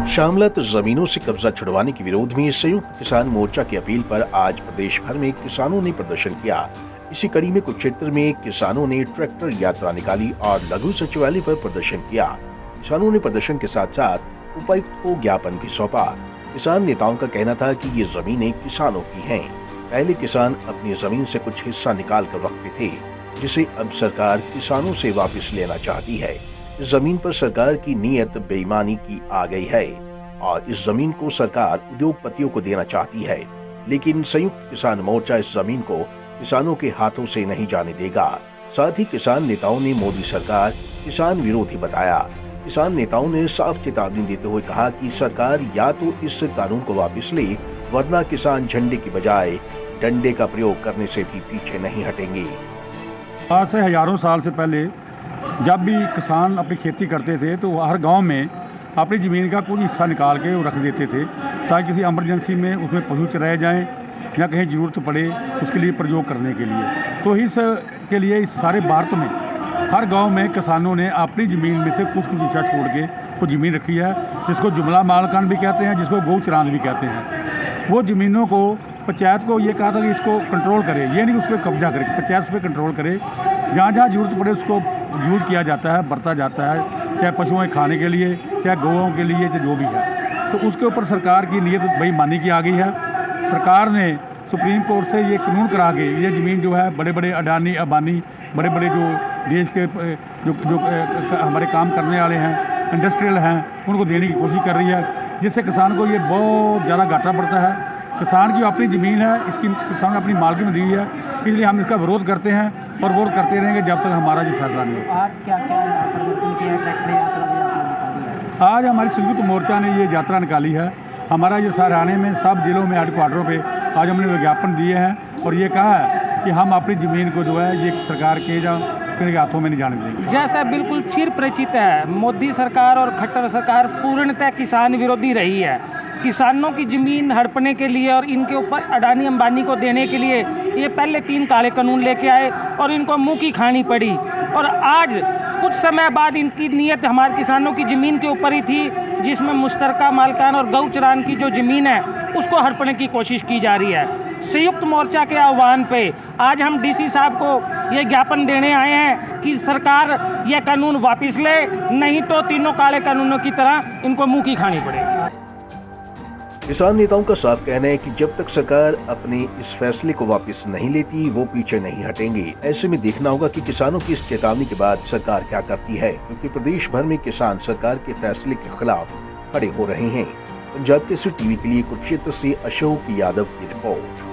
शामलत जमीनों से कब्जा छुड़वाने के विरोध में संयुक्त किसान मोर्चा की अपील पर आज प्रदेश भर में किसानों ने प्रदर्शन किया। इसी कड़ी में कुछ क्षेत्र में किसानों ने ट्रैक्टर यात्रा निकाली और लघु सचिवालय पर प्रदर्शन किया। किसानों ने प्रदर्शन के साथ साथ उपायुक्त को ज्ञापन भी सौंपा। किसान नेताओं का कहना था कि ये जमीनें किसानों की हैं। पहले किसान अपनी जमीन से कुछ हिस्सा निकाल कर रखते थे, जिसे अब सरकार किसानों से वापस लेना चाहती है। इस जमीन पर सरकार की नीयत बेईमानी की आ गई है और इस जमीन को सरकार उद्योगपतियों को देना चाहती है, लेकिन संयुक्त किसान मोर्चा इस जमीन को किसानों के हाथों से नहीं जाने देगा। साथ ही किसान नेताओं ने मोदी सरकार किसान विरोधी बताया। किसान नेताओं ने साफ चेतावनी देते हुए कहा कि सरकार या तो इस कानून को वापस ले, वरना किसान झंडे की बजाय डंडे का प्रयोग करने से भी पीछे नहीं हटेंगे। आज से हजारों साल से पहले जब भी किसान अपनी खेती करते थे तो हर गांव में अपनी ज़मीन का कुछ हिस्सा निकाल के वो रख देते थे, ताकि किसी इमरजेंसी में उसमें पशु चराए जाएं या कहीं ज़रूरत पड़े उसके लिए प्रयोग करने के लिए। तो इस के लिए इस सारे भारत में हर गांव में किसानों ने अपनी ज़मीन में से कुछ हिस्सा छोड़ के कुछ ज़मीन रखी है, जिसको जुमला मालकान भी कहते हैं, जिसको गौ चरान भी कहते हैं। वो ज़मीनों को पंचायत को ये कहा था कि इसको कंट्रोल करे, ये नहीं उस पर कब्जा करे, पंचायत उस पर कंट्रोल करे। जहाँ जहाँ जरूरत पड़े उसको यूज किया जाता है, बरता जाता है, चाहे पशुओं के खाने के लिए, चाहे गौओं के लिए, चाहे जो भी है। तो उसके ऊपर सरकार की नीयत बेईमानी की आ गई है। सरकार ने सुप्रीम कोर्ट से ये कानून करा के ये ज़मीन जो है बड़े बड़े अडानी अंबानी, बड़े बड़े जो देश के जो हमारे काम करने वाले हैं, इंडस्ट्रियल हैं, उनको देने की कोशिश कर रही है, जिससे किसान को ये बहुत ज़्यादा घाटा पड़ता है। किसान की अपनी ज़मीन है, इसकी किसान ने अपनी मालकी में दी है, इसलिए हम इसका विरोध करते हैं और विरोध करते रहेंगे जब तक हमारा जो फैसला नहीं होगा। आज क्या क्या प्रदर्शन किया है? ट्रैक्टर यात्रा भी आपने निकाली है। आज हमारी संयुक्त मोर्चा ने ये यात्रा निकाली है। हमारा ये हरियाणा में सब जिलों में हेडक्वार्टरों पे आज हमने विज्ञापन दिए हैं और ये कहा है कि हम अपनी ज़मीन को जो है ये सरकार के या किसी के हाथों में नहीं जाने देंगे। जैसा बिल्कुल चिर परिचित है, मोदी सरकार और खट्टर सरकार पूर्णतः किसान विरोधी रही है। किसानों की ज़मीन हड़पने के लिए और इनके ऊपर अडानी अंबानी को देने के लिए ये पहले 3 काले कानून लेके आए और इनको मुंह की खानी पड़ी। और आज कुछ समय बाद इनकी नीयत हमारे किसानों की ज़मीन के ऊपर ही थी, जिसमें मुश्तरका मालकान और गौ चरान की जो ज़मीन है उसको हड़पने की कोशिश की जा रही है। संयुक्त मोर्चा के आह्वान पे आज हम डीसी साहब को ये ज्ञापन देने आए हैं कि सरकार ये कानून वापस ले, नहीं तो तीनों काले कानूनों की तरह इनको मुंह की खानी पड़ेगी। किसान नेताओं का साफ कहना है कि जब तक सरकार अपने इस फैसले को वापस नहीं लेती, वो पीछे नहीं हटेंगे। ऐसे में देखना होगा कि किसानों की इस चेतावनी के बाद सरकार क्या करती है, क्योंकि प्रदेश भर में किसान सरकार के फैसले के खिलाफ खड़े हो रहे हैं। पंजाब केसरी टीवी के लिए कुरुक्षेत्र से अशोक यादव की रिपोर्ट।